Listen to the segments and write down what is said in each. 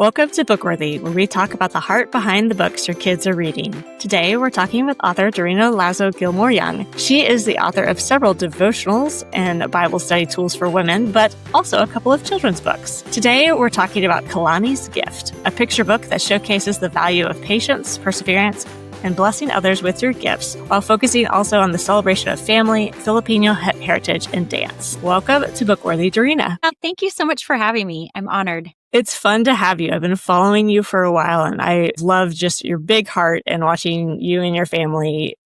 Welcome to BookWorthy, where we talk about the heart behind the books your kids are reading. Today, we're talking with author Dorina Lazo Gilmore-Young. She is the author of several devotionals and Bible study tools for women, but also a couple of children's books. Today, we're talking about Kalani's Gift, a picture book that showcases the value of patience, perseverance, and blessing others with your gifts, while focusing also on the celebration of family, Filipino heritage, and dance. Welcome to BookWorthy, Dorina. Thank you so much for having me. I'm honored. It's fun to have you. I've been following you for a while, and I love just your big heart and watching you and your family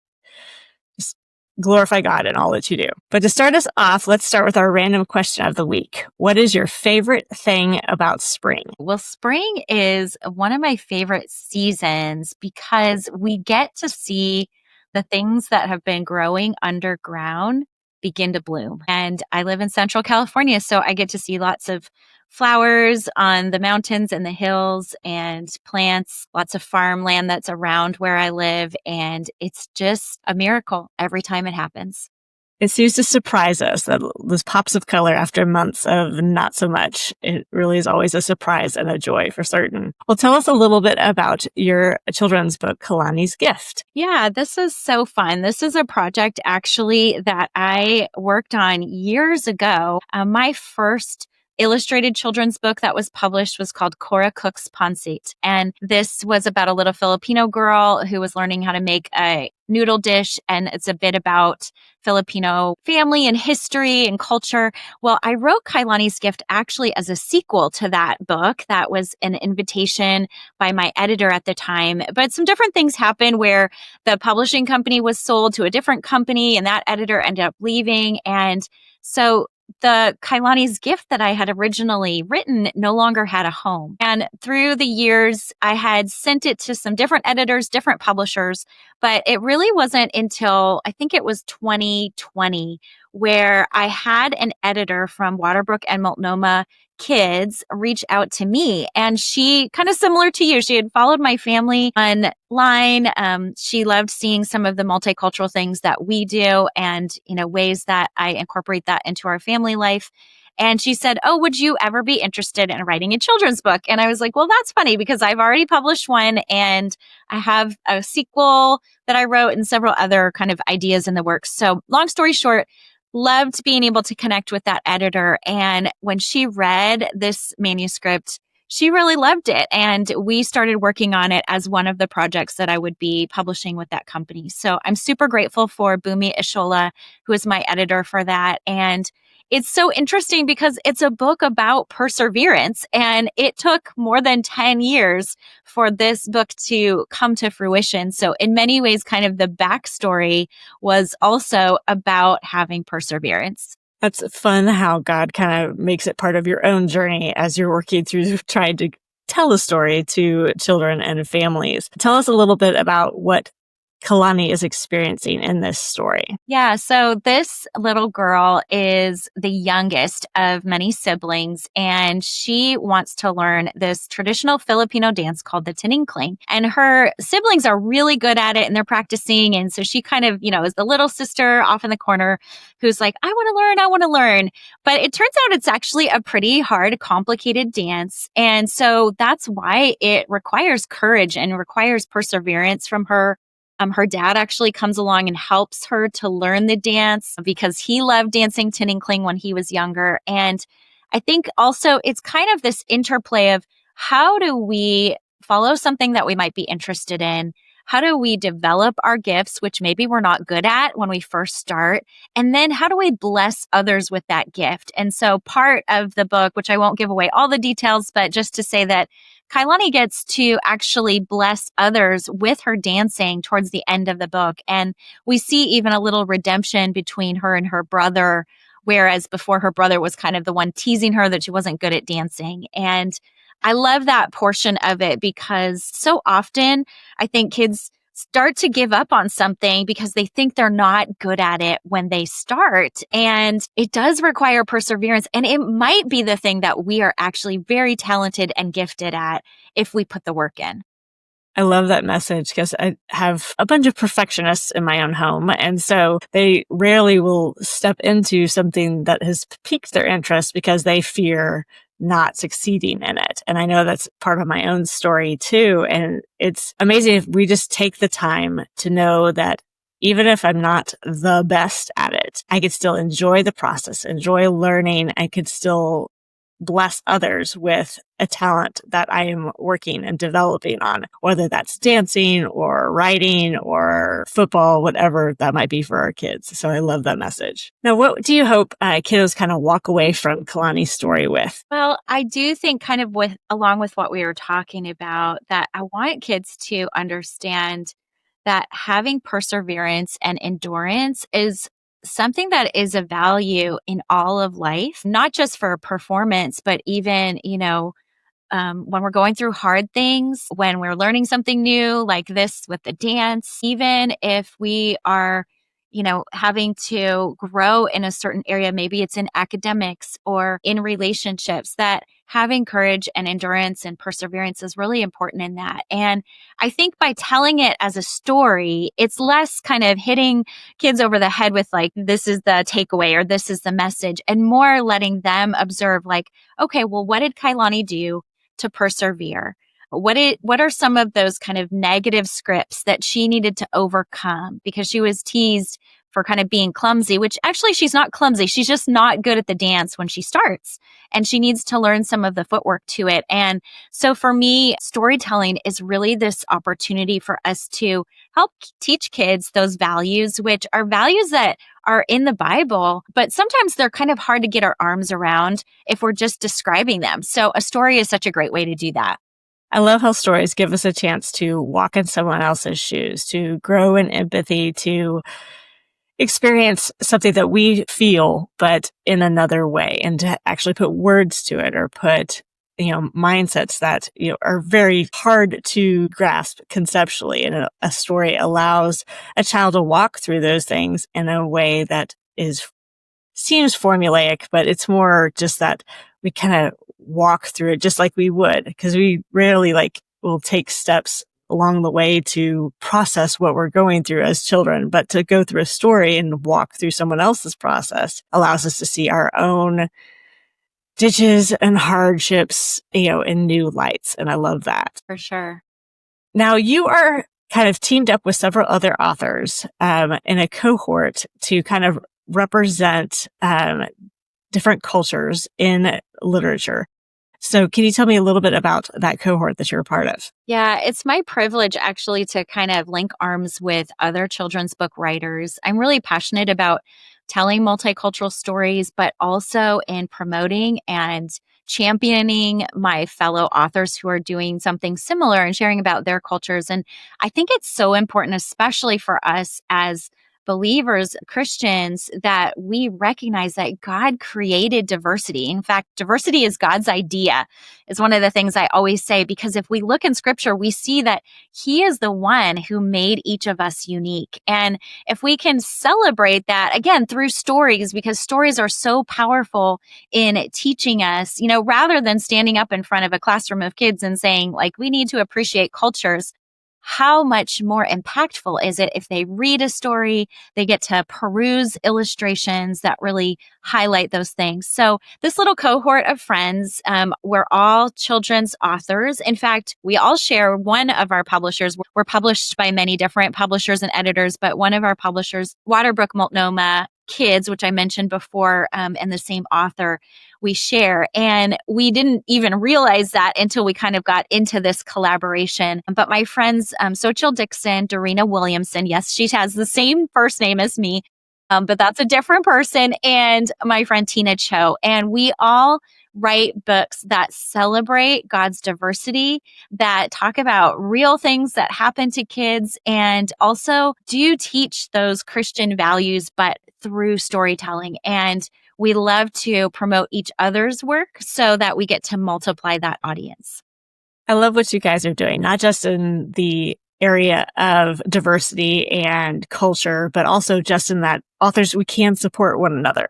just glorify God in all that you do. But to start us off, let's start with our random question of the week. What is your favorite thing about spring? Well, spring is one of my favorite seasons because we get to see the things that have been growing underground begin to bloom. And I live in Central California, so I get to see lots of flowers on the mountains and the hills and plants, lots of farmland that's around where I live. And it's just a miracle every time it happens. It seems to surprise us that those pops of color after months of not so much. It really is always a surprise and a joy for certain. Well, tell us a little bit about your children's book, Kalani's Gift. Yeah, this is so fun. This is a project actually that I worked on years ago. My first illustrated children's book that was published was called Cora Cook's Pancit. And this was about a little Filipino girl who was learning how to make a noodle dish. And it's a bit about Filipino family and history and culture. Well, I wrote Kalani's Gift actually as a sequel to that book. That was an invitation by my editor at the time. But some different things happened where the publishing company was sold to a different company and that editor ended up leaving. And so the Kalani's Gift that I had originally written no longer had a home. And through the years, I had sent it to some different editors, different publishers, but it really wasn't until I think it was 2020 where I had an editor from Waterbrook and Multnomah Kids reach out to me. And she, kind of similar to you, she had followed my family online. She loved seeing some of the multicultural things that we do and, ways that I incorporate that into our family life. And she said, "Oh, would you ever be interested in writing a children's book?" And I was like, well, that's funny because I've already published one and I have a sequel that I wrote and several other kind of ideas in the works. So long story short, loved being able to connect with that editor. And when she read this manuscript, she really loved it. And we started working on it as one of the projects that I would be publishing with that company. So I'm super grateful for Bumi Ishola, who is my editor for that. And it's so interesting because it's a book about perseverance, and it took more than 10 years for this book to come to fruition. So in many ways, kind of the backstory was also about having perseverance. That's fun how God kind of makes it part of your own journey as you're working through trying to tell a story to children and families. Tell us a little bit about what Kalani is experiencing in this story. Yeah, so this little girl is the youngest of many siblings, and she wants to learn this traditional Filipino dance called the Tininkling. And her siblings are really good at it, and they're practicing. And so she kind of, is the little sister off in the corner who's like, I want to learn. But it turns out it's actually a pretty hard, complicated dance. And so that's why it requires courage and requires perseverance from her. Her dad actually comes along and helps her to learn the dance because he loved dancing Tininkling when he was younger. And I think also it's kind of this interplay of how do we follow something that we might be interested in? How do we develop our gifts, which maybe we're not good at when we first start? And then how do we bless others with that gift? And so part of the book, which I won't give away all the details, but just to say that Kalani gets to actually bless others with her dancing towards the end of the book. And we see even a little redemption between her and her brother, whereas before her brother was kind of the one teasing her that she wasn't good at dancing. And I love that portion of it because so often I think kids start to give up on something because they think they're not good at it when they start. And it does require perseverance. And it might be the thing that we are actually very talented and gifted at if we put the work in. I love that message because I have a bunch of perfectionists in my own home. And so they rarely will step into something that has piqued their interest because they fear not succeeding in it. And I know that's part of my own story too. And it's amazing if we just take the time to know that even if I'm not the best at it, I could still enjoy the process, enjoy learning. I could still bless others with a talent that I am working and developing on, whether that's dancing or writing or football, whatever that might be for our kids. So I love that message. Now, what do you hope kiddos kind of walk away from Kalani's story with? Well, I do think kind of along with what we were talking about, that I want kids to understand that having perseverance and endurance is something that is a value in all of life, not just for performance, but even, when we're going through hard things, when we're learning something new, like this with the dance, even if we are, having to grow in a certain area, maybe it's in academics or in relationships, that having courage and endurance and perseverance is really important in that. And I think by telling it as a story, it's less kind of hitting kids over the head with like, this is the takeaway or this is the message, and more letting them observe like, okay, well, what did Kalani do to persevere? What are some of those kind of negative scripts that she needed to overcome because she was teased for kind of being clumsy, which actually she's not clumsy. She's just not good at the dance when she starts, and she needs to learn some of the footwork to it. And so for me, storytelling is really this opportunity for us to help teach kids those values, which are values that are in the Bible, but sometimes they're kind of hard to get our arms around if we're just describing them. So a story is such a great way to do that. I love how stories give us a chance to walk in someone else's shoes, to grow in empathy, to experience something that we feel, but in another way, and to actually put words to it or put, mindsets that, are very hard to grasp conceptually. And a story allows a child to walk through those things in a way that seems formulaic, but it's more just that we kind of walk through it just like we would, because we rarely will take steps along the way to process what we're going through as children. But to go through a story and walk through someone else's process allows us to see our own ditches and hardships, in new lights. And I love that. For sure. Now, you are kind of teamed up with several other authors in a cohort to kind of represent different cultures in literature. So can you tell me a little bit about that cohort that you're a part of? Yeah, it's my privilege actually to kind of link arms with other children's book writers. I'm really passionate about telling multicultural stories, but also in promoting and championing my fellow authors who are doing something similar and sharing about their cultures. And I think it's so important, especially for us as believers, Christians, that we recognize that God created diversity. In fact, diversity is God's idea, is one of the things I always say, because if we look in scripture, we see that He is the one who made each of us unique. And if we can celebrate that, again, through stories, because stories are so powerful in teaching us, rather than standing up in front of a classroom of kids and saying, like, we need to appreciate cultures. How much more impactful is it if they read a story, they get to peruse illustrations that really highlight those things? So this little cohort of friends, we're all children's authors. In fact, we all share one of our publishers. We're published by many different publishers and editors, but one of our publishers, Waterbrook Multnomah Kids, which I mentioned before, and the same author we share. And we didn't even realize that until we kind of got into this collaboration. But my friends, Sochil Dixon, Dorina Williamson, yes, she has the same first name as me, but that's a different person, and my friend Tina Cho. And we all write books that celebrate God's diversity, that talk about real things that happen to kids, and also do teach those Christian values, but through storytelling. And we love to promote each other's work so that we get to multiply that audience. I love what you guys are doing, not just in the area of diversity and culture, but also just in that authors, we can support one another.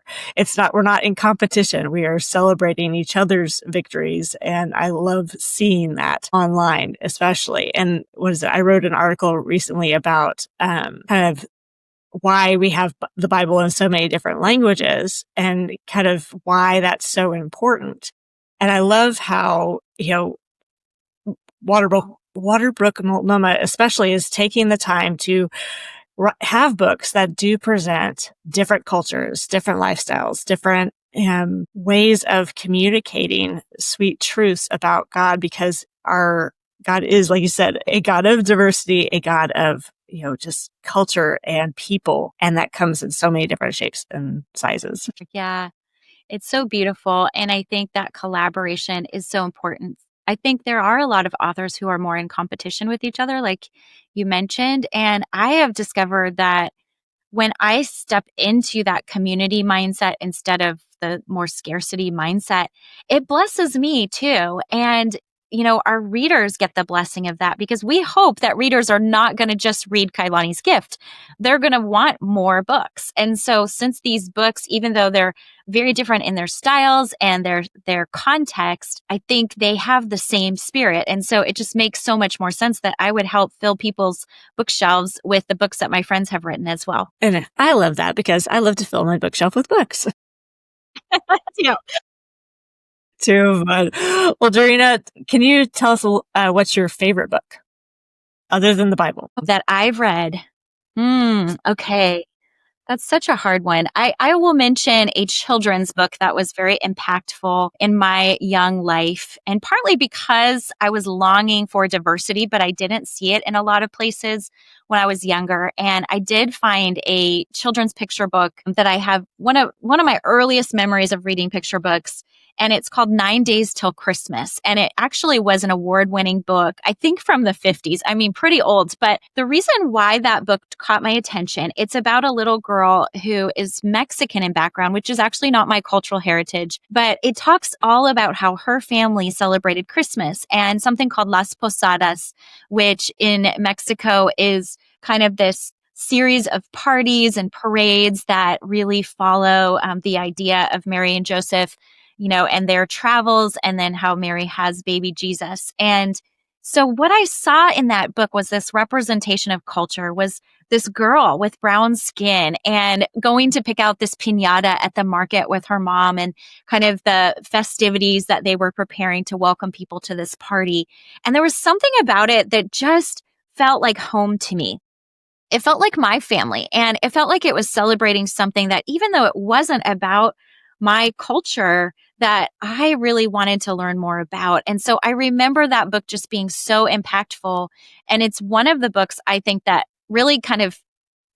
We're not in competition. We are celebrating each other's victories. And I love seeing that online, especially. And I wrote an article recently about, kind of why we have the Bible in so many different languages and kind of why that's so important. And I love how, Waterbrook Multnomah especially is taking the time to have books that do present different cultures, different lifestyles, different ways of communicating sweet truths about God, because our God is, like you said, a God of diversity, a God of, just culture and people. And that comes in so many different shapes and sizes. Yeah. It's so beautiful. And I think that collaboration is so important. I think there are a lot of authors who are more in competition with each other, like you mentioned. And I have discovered that when I step into that community mindset instead of the more scarcity mindset, it blesses me too. And, our readers get the blessing of that because we hope that readers are not going to just read Kailani's Gift. They're going to want more books. And so since these books, even though they're very different in their styles and their context, I think they have the same spirit. And so it just makes so much more sense that I would help fill people's bookshelves with the books that my friends have written as well. And I love that because I love to fill my bookshelf with books. Yeah. Too fun. Well, Dorina, can you tell us what's your favorite book other than the Bible? That I've read. Okay. That's such a hard one. I will mention a children's book that was very impactful in my young life, and partly because I was longing for diversity, but I didn't see it in a lot of places when I was younger. And I did find a children's picture book that I have one of my earliest memories of reading picture books. And it's called 9 Days Till Christmas. And it actually was an award-winning book, I think from the 50s. I mean, pretty old. But the reason why that book caught my attention, it's about a little girl who is Mexican in background, which is actually not my cultural heritage. But it talks all about how her family celebrated Christmas and something called Las Posadas, which in Mexico is kind of this series of parties and parades that really follow the idea of Mary and Joseph, and their travels, and then how Mary has baby Jesus. And so what I saw in that book was this representation of culture, was this girl with brown skin and going to pick out this piñata at the market with her mom and kind of the festivities that they were preparing to welcome people to this party. And there was something about it that just felt like home to me. It felt like my family, and it felt like it was celebrating something that, even though it wasn't about my culture, that I really wanted to learn more about. And so I remember that book just being so impactful. And it's one of the books I think that really kind of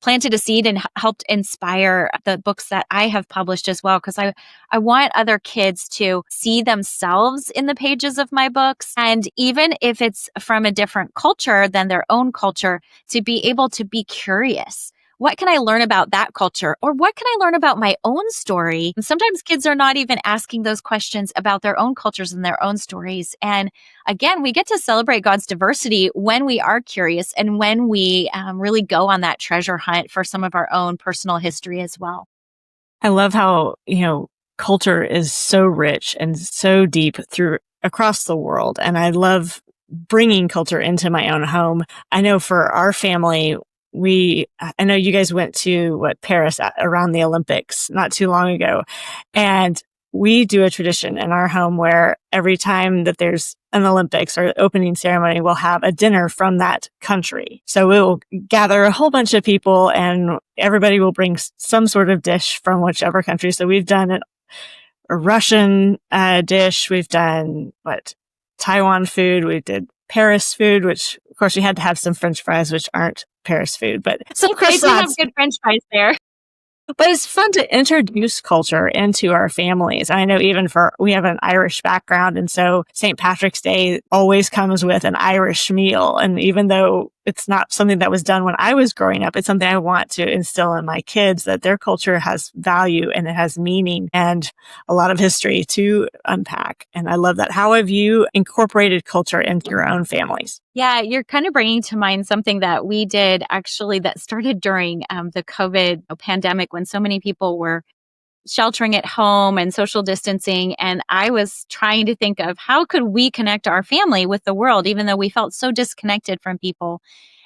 planted a seed and helped inspire the books that I have published as well. Because I want other kids to see themselves in the pages of my books. And even if it's from a different culture than their own culture, to be able to be curious. What can I learn about that culture? Or what can I learn about my own story? And sometimes kids are not even asking those questions about their own cultures and their own stories. And again, we get to celebrate God's diversity when we are curious and when we really go on that treasure hunt for some of our own personal history as well. I love how, culture is so rich and so deep across the world. And I love bringing culture into my own home. I know for our family, I know you guys went to Paris around the Olympics not too long ago. And we do a tradition in our home where every time that there's an Olympics or opening ceremony, we'll have a dinner from that country. So we'll gather a whole bunch of people and everybody will bring some sort of dish from whichever country. So we've done a Russian dish. We've done Taiwan food. We did Paris food, which of course we had to have some French fries, which aren't Paris food, but some croissants. They do have good French fries there. But it's fun to introduce culture into our families. I know we have an Irish background. And so St. Patrick's Day always comes with an Irish meal. And even though it's not something that was done when I was growing up, it's something I want to instill in my kids, that their culture has value and it has meaning and a lot of history to unpack. And I love that. How have you incorporated culture into your own families? Yeah, you're kind of bringing to mind something that we did actually that started during the COVID pandemic, when so many people were sheltering at home and social distancing. And I was trying to think of how could we connect our family with the world, even though we felt so disconnected from people.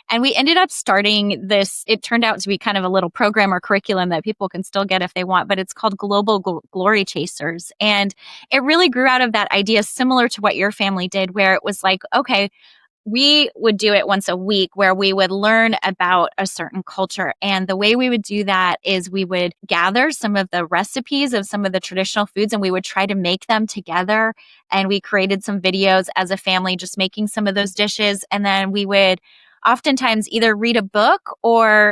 And we ended up starting this. It turned out to be kind of a little program or curriculum that people can still get if they want, but it's called Global Glory Chasers. And it really grew out of that idea similar to what your family did, where it was like, okay, we would do it once a week where we would learn about a certain culture. And the way we would do that is we would gather some of the recipes of some of the traditional foods and we would try to make them together. And we created some videos as a family just making some of those dishes. And then we would oftentimes either read a book or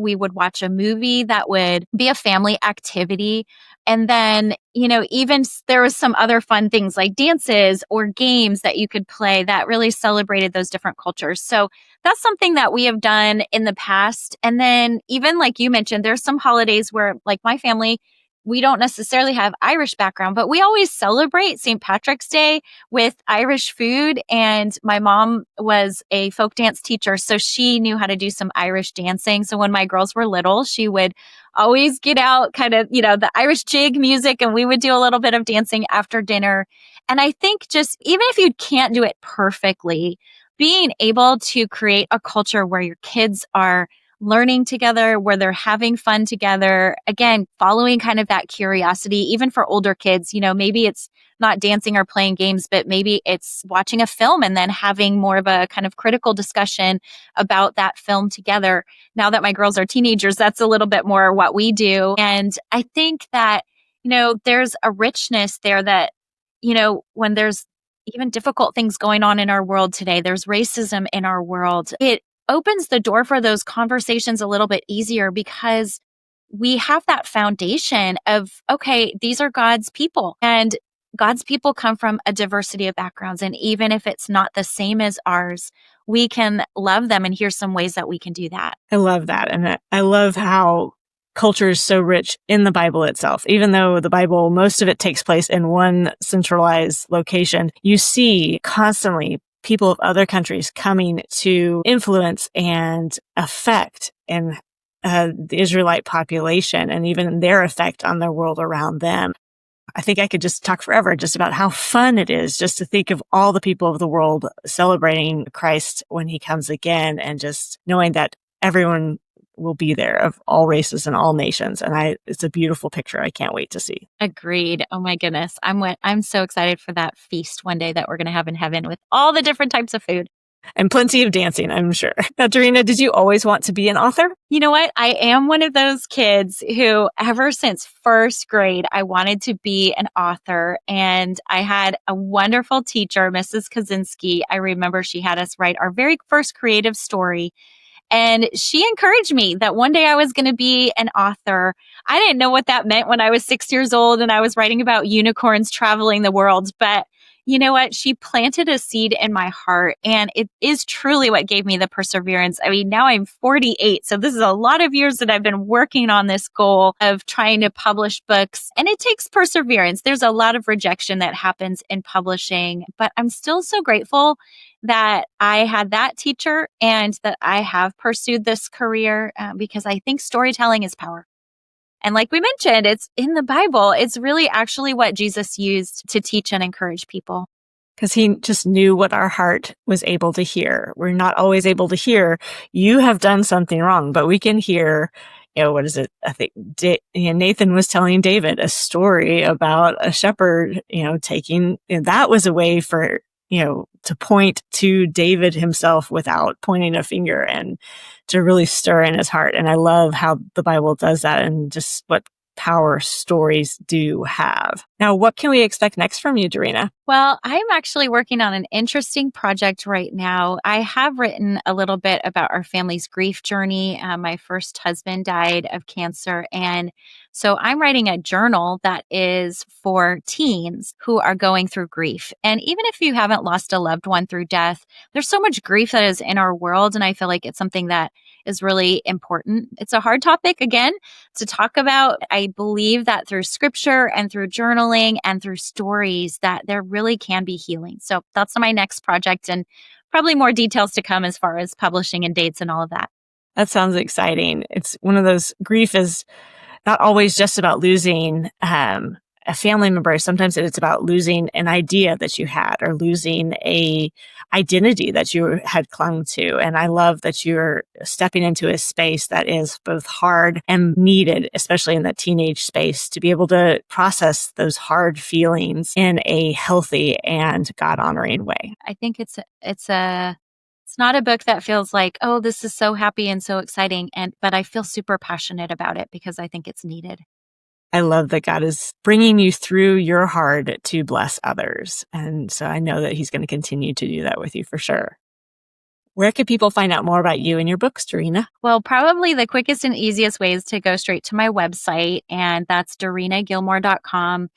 we would watch a movie that would be a family activity. And then, even there was some other fun things like dances or games that you could play that really celebrated those different cultures. So that's something that we have done in the past. And then even like you mentioned, there's some holidays where like my family, we don't necessarily have Irish background, but we always celebrate St. Patrick's Day with Irish food. And my mom was a folk dance teacher, so she knew how to do some Irish dancing. So when my girls were little, she would always get out kind of, the Irish jig music, and we would do a little bit of dancing after dinner. And I think just even if you can't do it perfectly, being able to create a culture where your kids are learning together, where they're having fun together. Again, following kind of that curiosity, even for older kids, maybe it's not dancing or playing games, but maybe it's watching a film and then having more of a kind of critical discussion about that film together. Now that my girls are teenagers, that's a little bit more what we do. And I think that, there's a richness there that, when there's even difficult things going on in our world today, there's racism in our world. It opens the door for those conversations a little bit easier because we have that foundation of, okay, these are God's people and God's people come from a diversity of backgrounds. And even if it's not the same as ours, we can love them. And here's some ways that we can do that. I love that. And I love how culture is so rich in the Bible itself. Even though the Bible, most of it takes place in one centralized location, you see constantly people of other countries coming to influence and affect and the Israelite population and even their effect on the world around them. I think I could just talk forever just about how fun it is just to think of all the people of the world celebrating Christ when he comes again and just knowing that everyone will be there of all races and all nations. And it's a beautiful picture. I can't wait to see. Agreed. Oh my goodness. I'm so excited for that feast one day that we're going to have in heaven with all the different types of food. And plenty of dancing, I'm sure. Now, Dorina, did you always want to be an author? You know what? I am one of those kids who, ever since first grade, I wanted to be an author. And I had a wonderful teacher, Mrs. Kaczynski. I remember she had us write our very first creative story. And she encouraged me that one day I was going to be an author. I didn't know what that meant when I was 6 years old and I was writing about unicorns traveling the world. But you know what? She planted a seed in my heart, and it is truly what gave me the perseverance. I mean, now I'm 48, so this is a lot of years that I've been working on this goal of trying to publish books, and it takes perseverance. There's a lot of rejection that happens in publishing, but I'm still so grateful that I had that teacher and that I have pursued this career because I think storytelling is power. And like we mentioned, it's in the Bible. It's really actually what Jesus used to teach and encourage people. Because he just knew what our heart was able to hear. We're not always able to hear, you have done something wrong, but we can hear, what is it? I think Nathan was telling David a story about a shepherd, taking, that was a way for, to point to David himself without pointing a finger and to really stir in his heart. And I love how the Bible does that and just what power stories do have. Now, what can we expect next from you, Dorina? Well, I'm actually working on an interesting project right now. I have written a little bit about our family's grief journey. My first husband died of cancer. And so I'm writing a journal that is for teens who are going through grief. And even if you haven't lost a loved one through death, there's so much grief that is in our world. And I feel like it's something that is really important. It's a hard topic, again, to talk about. I believe that through scripture and through journaling and through stories that there really can be healing. So that's my next project and probably more details to come as far as publishing and dates and all of that. That sounds exciting. It's one of those, grief is not always just about losing a family member. Sometimes it's about losing an idea that you had or losing a identity that you had clung to. And I love that you're stepping into a space that is both hard and needed, especially in that teenage space, to be able to process those hard feelings in a healthy and God-honoring way. I think it's not a book that feels like, oh, this is so happy and so exciting, but I feel super passionate about it because I think it's needed. I love that God is bringing you through your hard to bless others. And so I know that he's going to continue to do that with you for sure. Where can people find out more about you and your books, Dorina? Well, probably the quickest and easiest way is to go straight to my website, and that's dorinagilmore.com.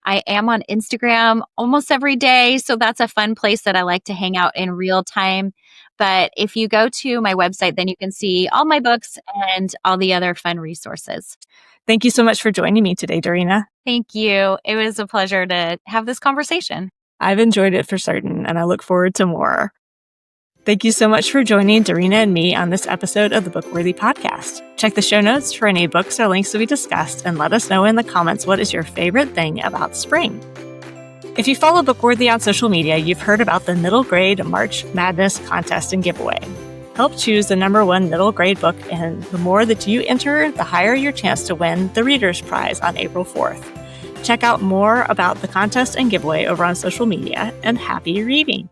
I am on Instagram almost every day, so that's a fun place that I like to hang out in real time. But if you go to my website, then you can see all my books and all the other fun resources. Thank you so much for joining me today, Dorina. Thank you. It was a pleasure to have this conversation. I've enjoyed it for certain, and I look forward to more. Thank you so much for joining Dorina and me on this episode of the BookWorthy podcast. Check the show notes for any books or links that we discussed, and let us know in the comments what is your favorite thing about spring. If you follow BookWorthy on social media, you've heard about the middle grade March Madness contest and giveaway. Help choose the number one middle grade book, and the more that you enter, the higher your chance to win the Reader's Prize on April 4th. Check out more about the contest and giveaway over on social media, and happy reading!